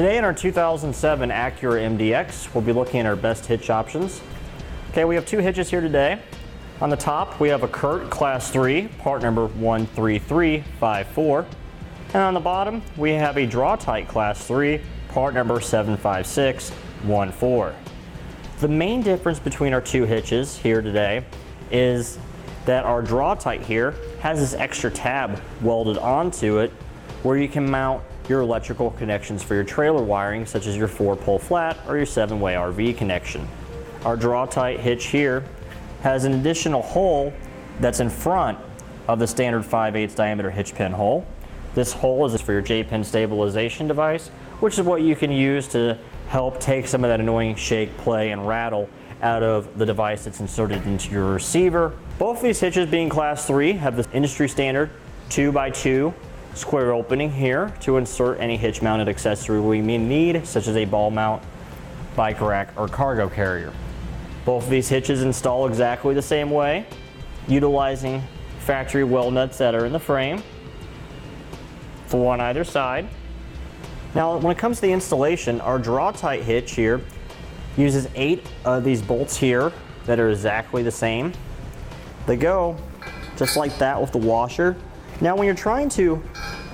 Today in our 2007 Acura MDX, we'll be looking at our best hitch options. Okay, we have two hitches here today. On the top, we have a Curt Class 3, part number 13354. And on the bottom, we have a Draw-Tite Class 3, part number 75614. The main difference between our two hitches here today is that our Draw-Tite here has this extra tab welded onto it where you can mount your electrical connections for your trailer wiring, such as your 4-pole flat or your 7-way RV connection. Our Draw-Tite hitch here has an additional hole that's in front of the standard 5/8 diameter hitch pin hole. This hole is for your J-pin stabilization device, which is what you can use to help take some of that annoying shake, play, and rattle out of the device that's inserted into your receiver. Both of these hitches, being Class 3, have the industry standard 2x2 square opening here to insert any hitch mounted accessory we may need, such as a ball mount, bike rack, or cargo carrier. Both of these hitches install exactly the same way, utilizing factory weld nuts that are in the frame, 4 on either side. Now, when it comes to the installation, our Draw-Tite hitch here uses 8 of these bolts here that are exactly the same. They go just like that with the washer. Now, when you're trying to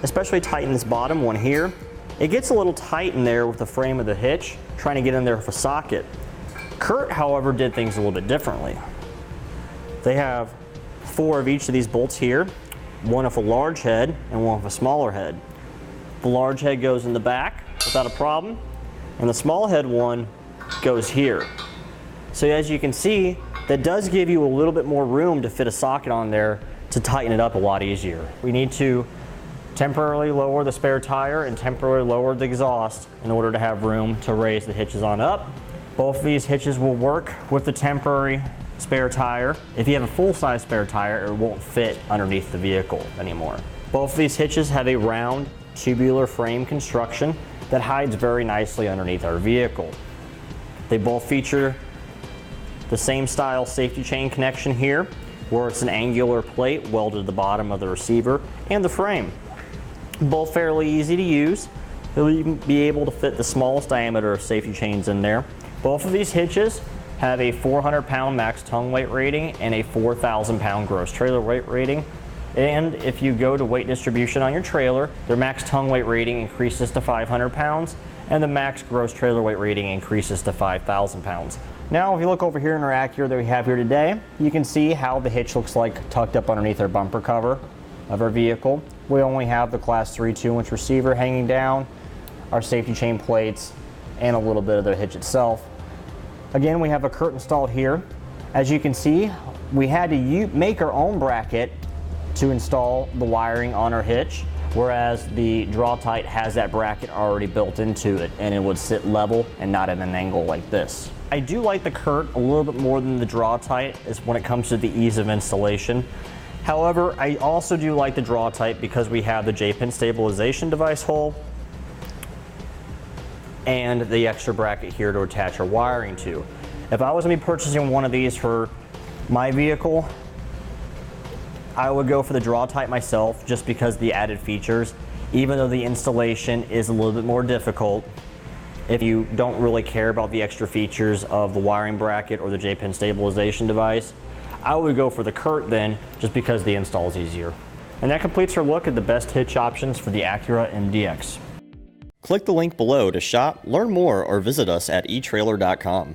especially tighten this bottom one here, it gets a little tight in there with the frame of the hitch, trying to get in there with a socket. Curt, however, did things a little bit differently. They have 4 of each of these bolts here, one with a large head and one with a smaller head. The large head goes in the back without a problem, and the small head one goes here. So as you can see, that does give you a little bit more room to fit a socket on there to tighten it up a lot easier. We need to temporarily lower the spare tire and temporarily lower the exhaust in order to have room to raise the hitches on up. Both of these hitches will work with the temporary spare tire. If you have a full-size spare tire, it won't fit underneath the vehicle anymore. Both of these hitches have a round tubular frame construction that hides very nicely underneath our vehicle. They both feature the same style safety chain connection here, where it's an angular plate welded to the bottom of the receiver and the frame. Both fairly easy to use. You'll even be able to fit the smallest diameter of safety chains in there. Both of these hitches have a 400-pound max tongue weight rating and a 4,000-pound gross trailer weight rating. And if you go to weight distribution on your trailer, their max tongue weight rating increases to 500 pounds and the max gross trailer weight rating increases to 5,000 pounds. Now, if you look over here in our Acura that we have here today, you can see how the hitch looks like tucked up underneath our bumper cover of our vehicle. We only have the Class 3 2-inch receiver hanging down, our safety chain plates, and a little bit of the hitch itself. Again, we have a Curt installed here. As you can see, we had to make our own bracket to install the wiring on our hitch, whereas the Draw-Tite has that bracket already built into it, and it would sit level and not at an angle like this. I do like the Curt a little bit more than the Draw-Tite when it comes to the ease of installation. However, I also do like the Draw-Tite because we have the J-pin stabilization device hole and the extra bracket here to attach our wiring to. If I was going to be purchasing one of these for my vehicle, I would go for the Draw-Tite myself just because of the added features, even though the installation is a little bit more difficult. If you don't really care about the extra features of the wiring bracket or the J-pin stabilization device, I would go for the Curt then, just because the install is easier. And that completes our look at the best hitch options for the Acura MDX. Click the link below to shop, learn more, or visit us at etrailer.com.